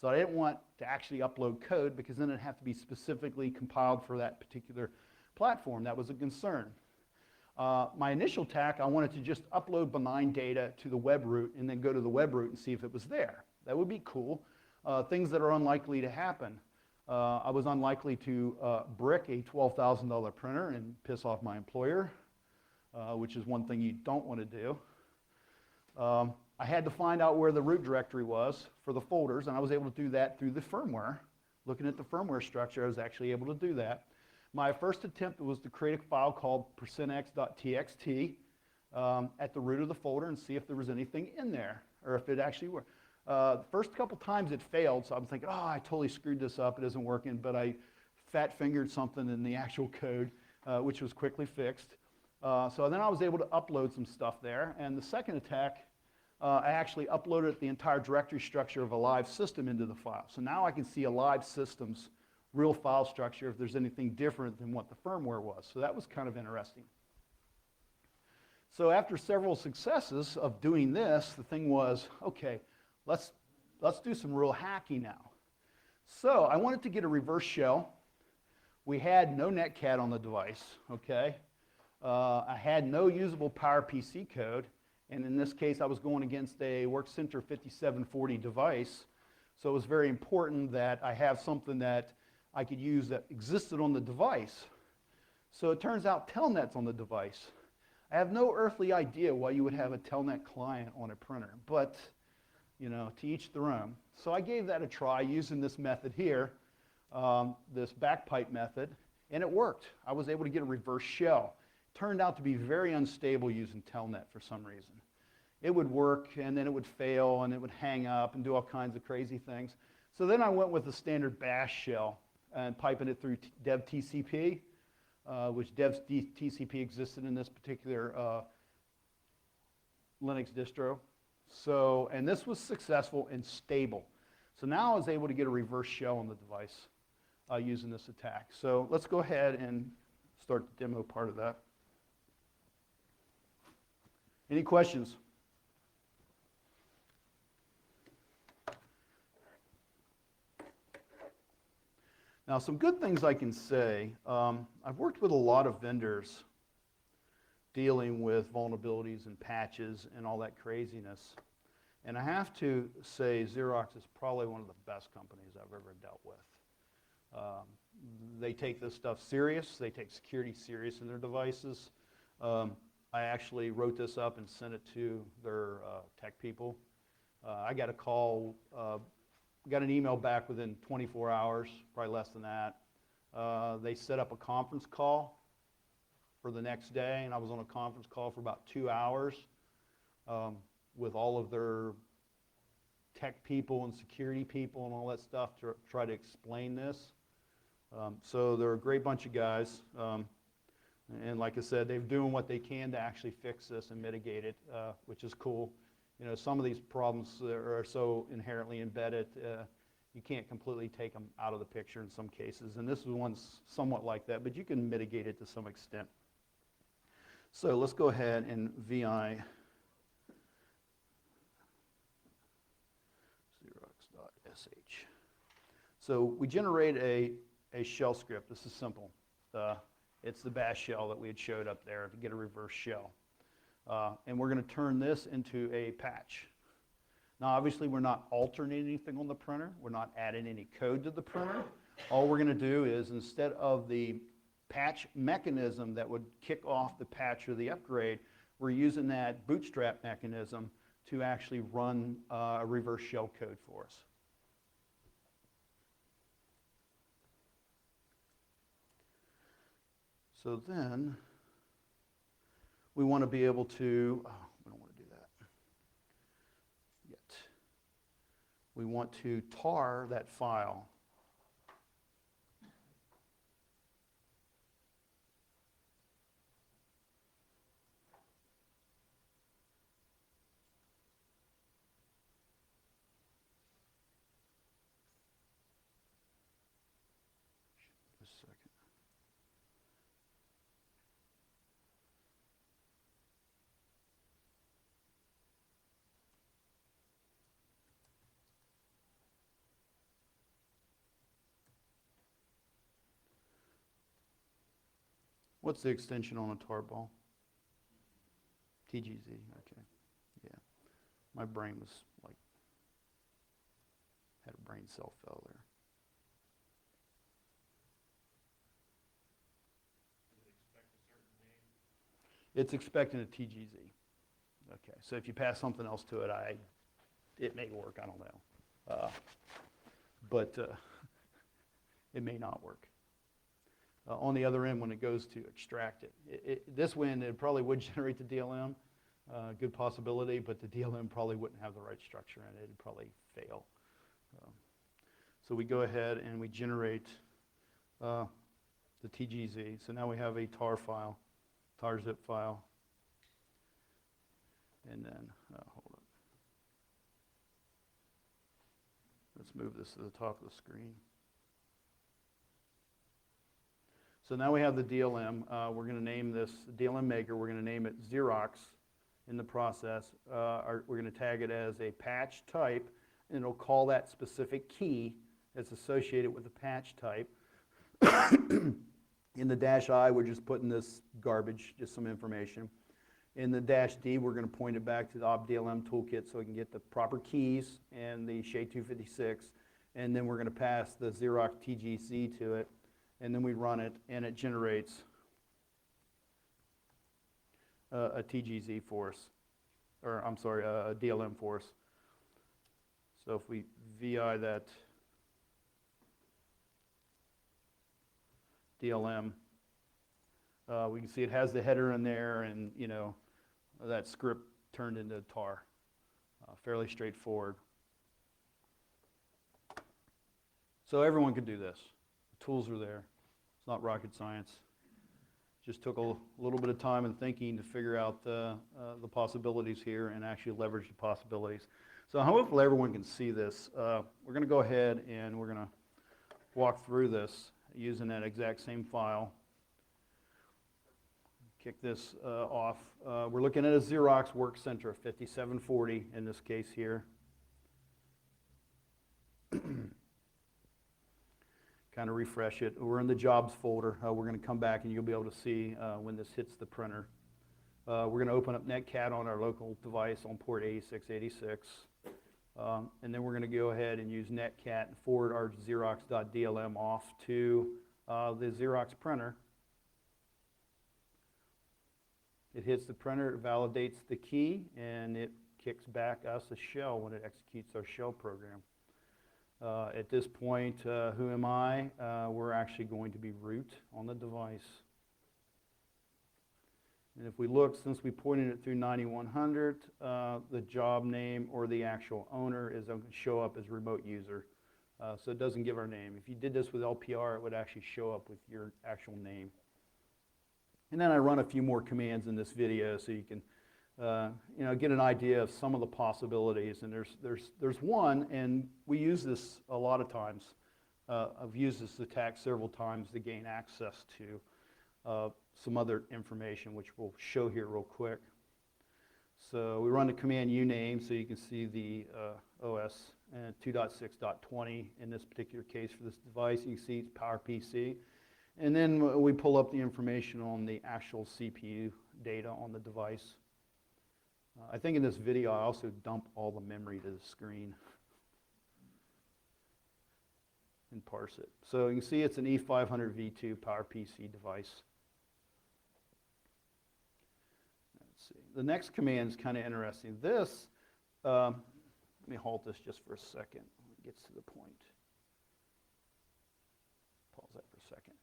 So I didn't want to actually upload code because then it'd have to be specifically compiled for that particular platform. That was a concern. My initial attack, I wanted to just upload benign data to the web root and then go to the web root and see if it was there. That would be cool. Things that are unlikely to happen. I was unlikely to brick a $12,000 printer and piss off my employer, which is one thing you don't want to do. I had to find out where the root directory was for the folders, and I was able to do that through the firmware. Looking at the firmware structure, I was actually able to do that. My first attempt was to create a file called %x.txt at the root of the folder and see if there was anything in there, or if it actually worked. The first couple times it failed, so I'm thinking, oh, I totally screwed this up, it isn't working, but I fat-fingered something in the actual code, which was quickly fixed. So then I was able to upload some stuff there, and the second attack, I actually uploaded the entire directory structure of a live system into the file. So now I can see a live system's real file structure if there's anything different than what the firmware was. So that was kind of interesting. So after several successes of doing this, the thing was, okay, let's do some real hacking now. So I wanted to get a reverse shell. We had no netcat on the device, okay? I had no usable PowerPC code, and in this case I was going against a Workcenter 5740 device, so it was very important that I have something that I could use that existed on the device. So it turns out Telnet's on the device. I have no earthly idea why you would have a Telnet client on a printer, but you know, to each their own. So I gave that a try using this method here, this backpipe method, and it worked. I was able to get a reverse shell. It turned out to be very unstable using Telnet for some reason. It would work, and then it would fail, and it would hang up and do all kinds of crazy things. So then I went with the standard bash shell and piping it through dev TCP, which dev TCP existed in this particular Linux distro. So, and this was successful and stable. So now I was able to get a reverse shell on the device using this attack. So let's go ahead and start the demo part of that. Any questions? Now, some good things I can say. I've worked with a lot of vendors dealing with vulnerabilities and patches and all that craziness. And I have to say Xerox is probably one of the best companies I've ever dealt with. They take this stuff serious. They take security serious in their devices. I actually wrote this up and sent it to their tech people. I got a call, got an email back within 24 hours, probably less than that. They set up a conference call for the next day, and I was on a conference call for about 2 hours with all of their tech people and security people and all that stuff to try to explain this. So they're a great bunch of guys. And like I said, they're doing what they can to actually fix this and mitigate it, which is cool. You know, some of these problems are so inherently embedded, you can't completely take them out of the picture in some cases. And this is one somewhat like that, but you can mitigate it to some extent. So let's go ahead and VI Xerox.sh. So we generate a shell script. This is simple. It's the bash shell that we had showed up there to get a reverse shell. And we're going to turn this into a patch. Now obviously we're not altering anything on the printer. We're not adding any code to the printer. All we're going to do is, instead of the patch mechanism that would kick off the patch or the upgrade, we're using that bootstrap mechanism to actually run a reverse shell code for us. So then we want to be able to, we don't want to do that yet. We want to tar that file. Just a second. What's the extension on a tarball? TGZ, okay. Yeah. My brain was like, had a brain cell fell there. Does it expect a certain name? It's expecting a TGZ. Okay, so if you pass something else to it, it may work, I don't know. But it may not work. On the other end, when it goes to extract it, this way it probably would generate the DLM, good possibility, but the DLM probably wouldn't have the right structure in it. It'd probably fail. So we go ahead and we generate the TGZ. So now we have a tar file, tar zip file, and then, hold up. Let's move this to the top of the screen. So now we have the DLM. We're going to name this DLM maker. We're going to name it Xerox in the process. We're going to tag it as a patch type, and it'll call that specific key that's associated with the patch type. In the -I, we're just putting this garbage, just some information. In the -D, we're going to point it back to the Dlm Toolkit so we can get the proper keys and the SHA-256, and then we're going to pass the Xerox TGZ to it. And then we run it, and it generates a TGZ for us, or I'm sorry, a DLM for us. So if we VI that DLM, we can see it has the header in there, and you know that script turned into tar. Fairly straightforward. So everyone could do this. The tools are there. It's not rocket science. Just took a little bit of time and thinking to figure out the possibilities here and actually leverage the possibilities. So hopefully everyone can see this. We're going to go ahead and we're going to walk through this using that exact same file. Kick this off. We're looking at a Xerox Work Center 5740 in this case here. Kind of refresh it. We're in the jobs folder. We're going to come back and you'll be able to see when this hits the printer. We're going to open up Netcat on our local device on port 8686. And then we're going to go ahead and use Netcat and forward our Xerox.dlm off to the Xerox printer. It hits the printer, it validates the key, and it kicks back us a shell when it executes our shell program. At this point, who am I? We're actually going to be root on the device. And if we look, since we pointed it through 9100, the job name or the actual owner is going to show up as remote user. So it doesn't give our name. If you did this with LPR, it would actually show up with your actual name. And then I run a few more commands in this video so you can get an idea of some of the possibilities. And there's one, and we use this a lot of times. I've used this attack several times to gain access to some other information, which we'll show here real quick. So we run the command uname, so you can see the OS and 2.6.20 in this particular case for this device. You can see it's PowerPC. And then we pull up the information on the actual CPU data on the device. I think in this video I also dump all the memory to the screen and parse it. So you can see it's an E500V2 PowerPC device. Let's see. The next command is kind of interesting. This, let me halt this just for a second when it gets to the point. Pause that for a second.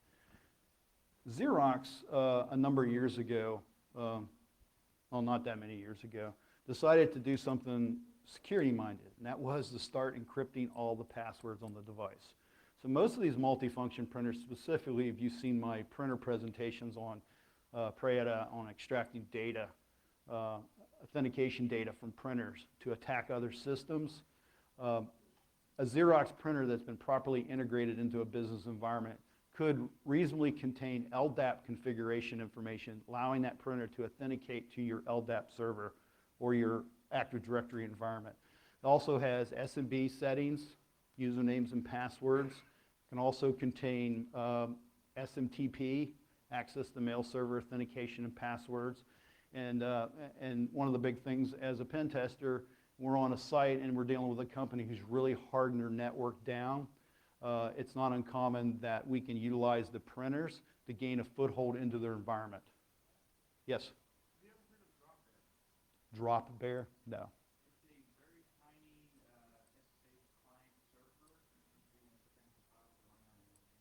Xerox, a number of years ago, well, not that many years ago, decided to do something security-minded, and that was to start encrypting all the passwords on the device. So most of these multifunction printers, specifically if you've seen my printer presentations on Prada on extracting data, authentication data from printers to attack other systems, a Xerox printer that's been properly integrated into a business environment could reasonably contain LDAP configuration information, allowing that printer to authenticate to your LDAP server or your Active Directory environment. It also has SMB settings, usernames and passwords. It can also contain SMTP, access to mail server authentication and passwords. And one of the big things as a pen tester, we're on a site and we're dealing with a company who's really hardened their network down. It's not uncommon that we can utilize the printers to gain a foothold into their environment. Yes? Have you ever heard of Drop Drop Bear? Bear? No. It's a very tiny SSH client server. You can put things in files to run on anything.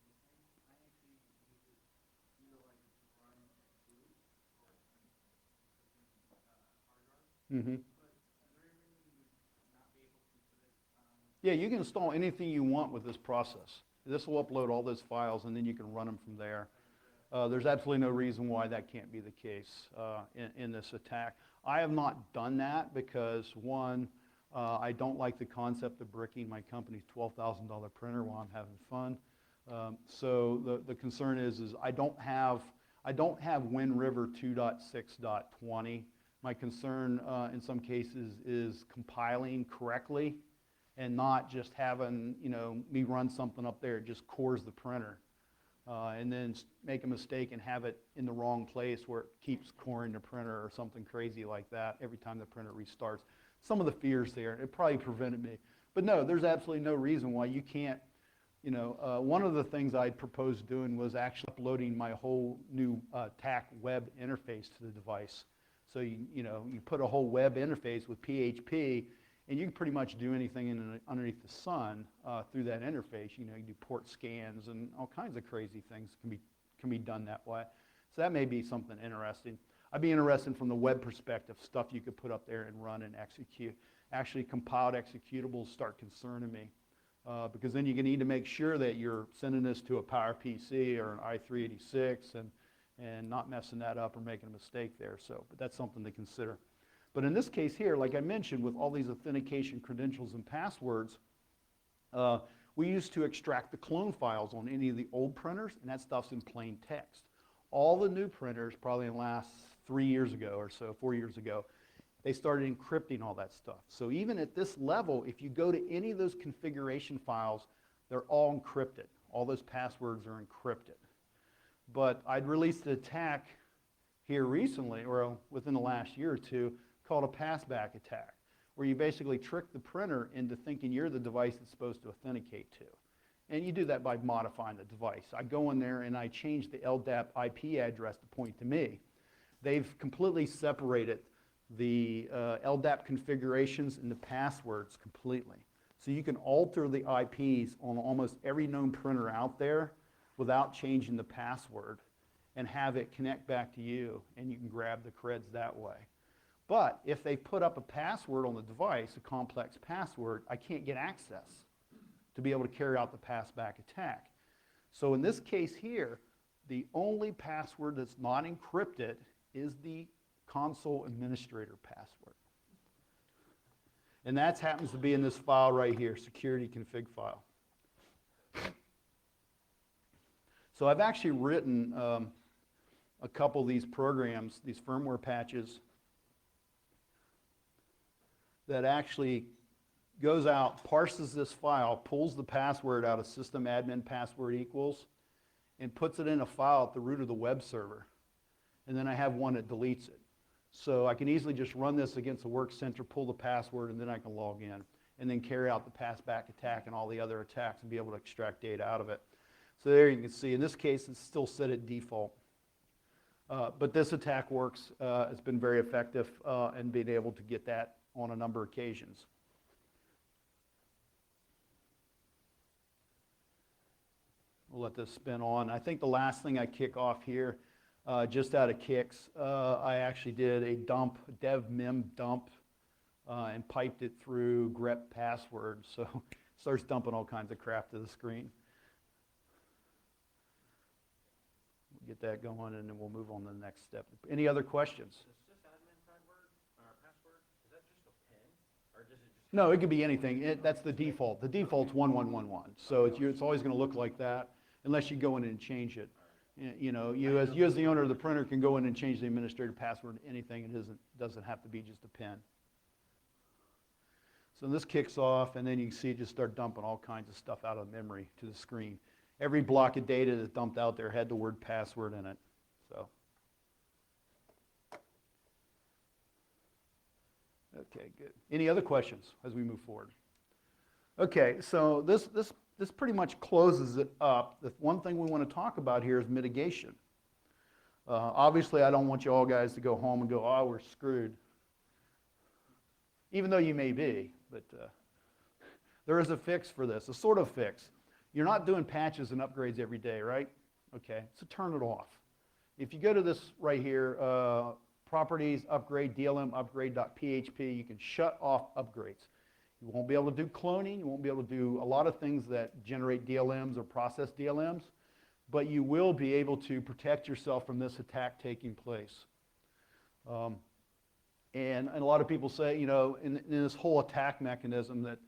I actually utilize it to run boot or hard drive. Mm-hmm. But is there any reason you would not be able to put it on? Yeah, you can install anything you want with this process. This will upload all those files and then you can run them from there. There's absolutely no reason why that can't be the case in this attack. I have not done that because, one, I don't like the concept of bricking my company's $12,000 printer while I'm having fun. So the concern is I don't have Wind River 2.6.20. My concern in some cases is compiling correctly and not just having me run something up there. It just cores the printer. And then make a mistake and have it in the wrong place where it keeps coring the printer or something crazy like that every time the printer restarts. Some of the fears there, it probably prevented me. But no, there's absolutely no reason why you can't, one of the things I'd proposed doing was actually uploading my whole new TAC web interface to the device. So you put a whole web interface with PHP, and you can pretty much do anything underneath the sun through that interface. You do port scans and all kinds of crazy things can be done that way. So that may be something interesting. I'd be interested from the web perspective, stuff you could put up there and run and execute. Actually, compiled executables start concerning me because then you need to make sure that you're sending this to a PowerPC or an i386 and not messing that up or making a mistake there. But that's something to consider. But in this case here, like I mentioned, with all these authentication credentials and passwords, we used to extract the clone files on any of the old printers, and that stuff's in plain text. All the new printers, probably in the last 3 years ago or so, 4 years ago, they started encrypting all that stuff. So even at this level, if you go to any of those configuration files, they're all encrypted. All those passwords are encrypted. But I'd released an attack here recently, or within the last year or two, called a passback attack, where you basically trick the printer into thinking you're the device it's supposed to authenticate to. And you do that by modifying the device. I go in there and I change the LDAP IP address to point to me. They've completely separated the LDAP configurations and the passwords completely. So you can alter the IPs on almost every known printer out there without changing the password. and have it connect back to you, and you can grab the creds that way. But if they put up a password on the device, a complex password, I can't get access to be able to carry out the pass-back attack. So in this case here, the only password that's not encrypted is the console administrator password. And that happens to be in this file right here, security config file. So I've actually written a couple of these programs, these firmware patches, that actually goes out, parses this file, pulls the password out of system admin password equals, and puts it in a file at the root of the web server. And then I have one that deletes it. So I can easily just run this against the work center, pull the password, and then I can log in, and then carry out the pass-back attack and all the other attacks and be able to extract data out of it. So there you can see, in this case, it's still set at default. But this attack works. It's been very effective in being able to get that on a number of occasions. We'll let this spin on. I think the last thing I kick off here, just out of kicks, I actually did a dump, devmem dump, and piped it through grep password. So it starts dumping all kinds of crap to the screen. We'll get that going, and then we'll move on to the next step. Any other questions? Does sysadmin password, is that just a PIN, or does it just? No, it could be anything. That's the default. The default's 1111. So it's always going to look like that unless you go in and change it. You know, you as the owner of the printer can go in and change the administrator password to anything. It doesn't have to be just a PIN. So this kicks off, and then you can see it just start dumping all kinds of stuff out of memory to the screen. Every block of data that's dumped out there had the word password in it. So, okay, good. Any other questions as we move forward? Okay, so this pretty much closes it up. The one thing we want to talk about here is mitigation. Obviously, I don't want you all guys to go home and go, oh, we're screwed. Even though you may be, but there is a fix for this, a sort of fix. You're not doing patches and upgrades every day, right? Okay, so turn it off. If you go to this right here, properties, upgrade, Dlm upgrade.php, you can shut off upgrades. You won't be able to do cloning. You won't be able to do a lot of things that generate Dlms or process Dlms, but you will be able to protect yourself from this attack taking place. And a lot of people say, you know, in this whole attack mechanism that,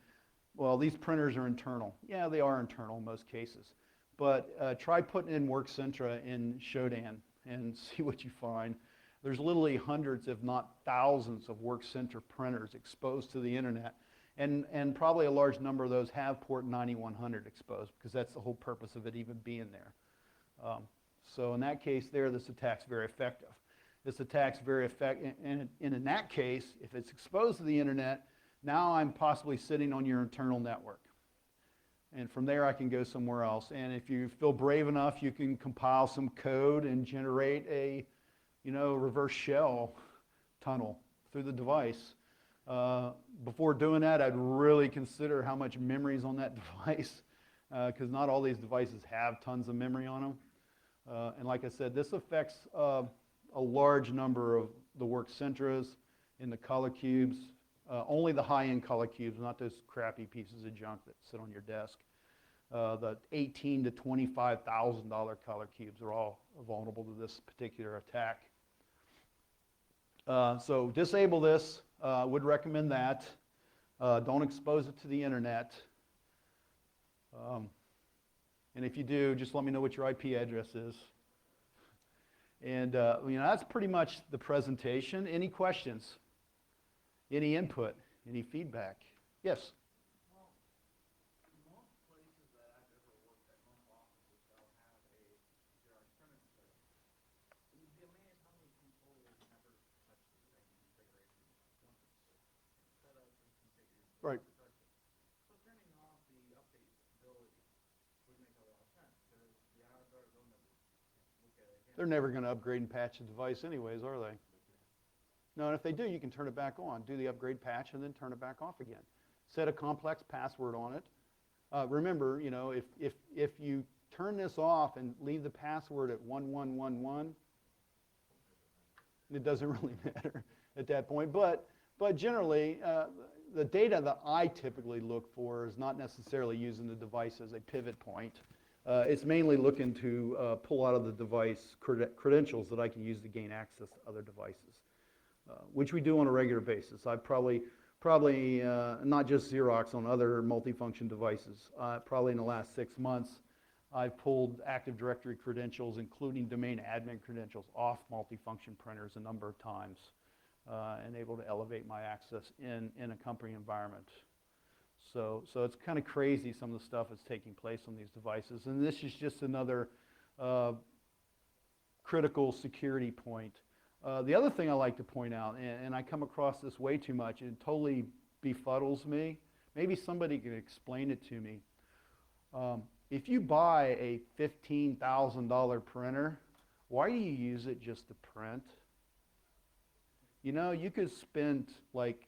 well, these printers are internal. Yeah, they are internal in most cases. But try putting in Workcentra in Shodan and see what you find. There's literally hundreds, if not thousands, of Workcentra printers exposed to the internet. And probably a large number of those have port 9100 exposed, because that's the whole purpose of it even being there. So in that case there, this attack's very effective. This attack's very effective, and in that case, if it's exposed to the internet, now I'm possibly sitting on your internal network. And from there I can go somewhere else. And if you feel brave enough, you can compile some code and generate a, you know, reverse shell tunnel through the device. Before doing that, I'd really consider how much memory is on that device, because not all these devices have tons of memory on them. And like I said, this affects a large number of the Workcentras in the color cubes, only the high-end color cubes, not those crappy pieces of junk that sit on your desk. The $18,000 to $25,000 color cubes are all vulnerable to this particular attack. So disable this. Would recommend that. Don't expose it to the internet. And if you do, just let me know what your IP address is. And you know, that's pretty much the presentation. Any questions? Any input? Any feedback? Yes? Well, most places that I've ever worked at, most offices, they'll have a Xerox printer set. You'd be amazed how many people never touch the thing configuration once it's set up and configured. Right. So turning off the update ability would make a lot of sense, because the auditors will never look at it again. They're never going to upgrade and patch the device anyways, are they? No, and if they do, you can turn it back on. Do the upgrade patch and then turn it back off again. Set a complex password on it. Remember, you know, if you turn this off and leave the password at 1111, it doesn't really matter at that point. But generally, the data that I typically look for is not necessarily using the device as a pivot point. It's mainly looking to pull out of the device credentials that I can use to gain access to other devices, which we do on a regular basis. I probably not just Xerox, on other multifunction devices. Probably in the last 6 months, I've pulled Active Directory credentials, including domain admin credentials, off multifunction printers a number of times, and able to elevate my access in a company environment. So it's kind of crazy, some of the stuff that's taking place on these devices. And this is just another critical security point. The other thing I like to point out, and I come across this way too much, and it totally befuddles me. Maybe somebody can explain it to me. If you buy a $15,000 printer, why do you use it just to print? You know, you could spend like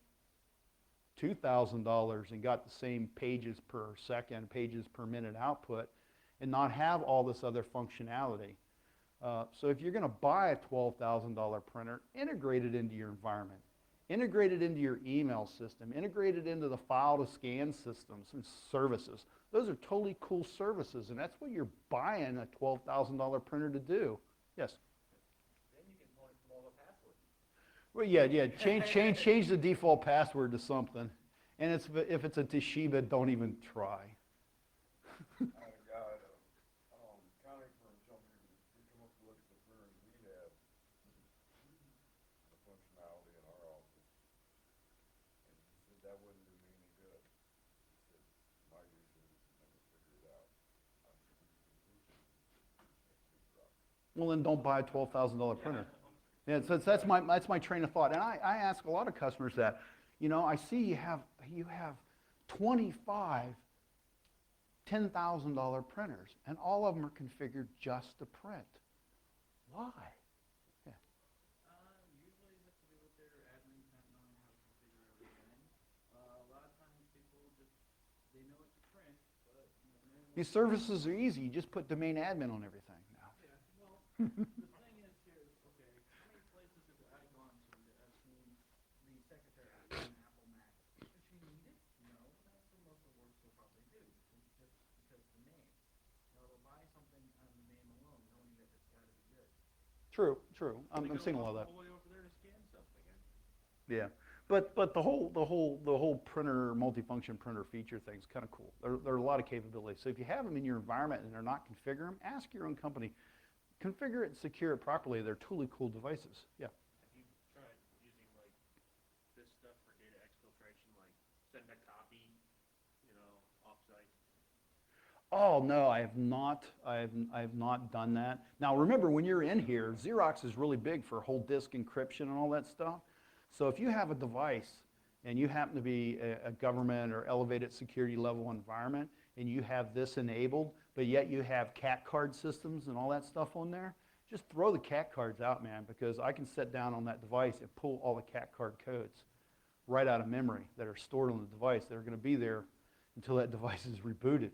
$2,000 and got the same pages per second, pages per minute output, and not have all this other functionality. So if you're going to buy a $12,000 printer, integrate it into your environment. Integrate it into your email system. Integrate it into the file-to-scan systems and services. Those are totally cool services, and that's what you're buying a $12,000 printer to do. Yes? Then you can pull the password. Well, yeah. Change the default password to something. And if it's a Toshiba, don't even try. I had a guy at a accounting firm tell me he come up to look at the printers we have, the functionality in our office, and he said that wouldn't do me any good. He said my users never figured it out. I'm Well, then don't buy a $12,000 printer. Yeah, so that's my train of thought. And I ask a lot of customers that. You know, I see you have 25 $10,000 printers, and all of them are configured just to print. Why? Yeah. Usually it has to do with their admins not knowing how to configure everything. A lot of times people they know it's print, but These services are easy. You just put domain admin on everything now. Yeah, well, the thing is here, okay, how many places have I gone to that I've seen the secretary on an Apple Mac? Does she need it? No, that's for most of the work she'll probably do, just because of the name. Now, they'll buy something on the name alone, knowing that it's got to be good. True. I'm seeing a lot of that. All the way over there to scan something. Yeah, but the whole printer multifunction printer feature thing is kind of cool. There are a lot of capabilities. So if you have them in your environment and they're not configure them, ask your own company, configure it and secure it properly. They're truly cool devices. Yeah. Have you tried using like this stuff for data exfiltration, like send a copy, offsite? Oh no, I have not. I have not done that. Now remember, when you're in here, Xerox is really big for whole disk encryption and all that stuff. So if you have a device and you happen to be a government or elevated security level environment and you have this enabled, but yet you have CAT card systems and all that stuff on there, just throw the CAT cards out, man, because I can sit down on that device and pull all the CAT card codes right out of memory that are stored on the device. They're going to be there until that device is rebooted.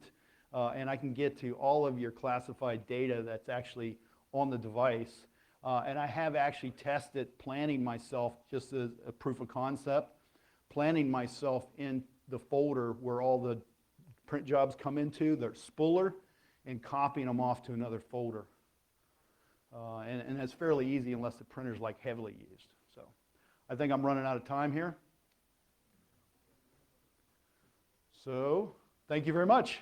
And I can get to all of your classified data that's actually on the device. And I have actually tested planning myself, just as a proof of concept, planning myself in the folder where all the print jobs come into, their spooler, and copying them off to another folder. And that's fairly easy unless the printer's like heavily used. So I think I'm running out of time here. So thank you very much.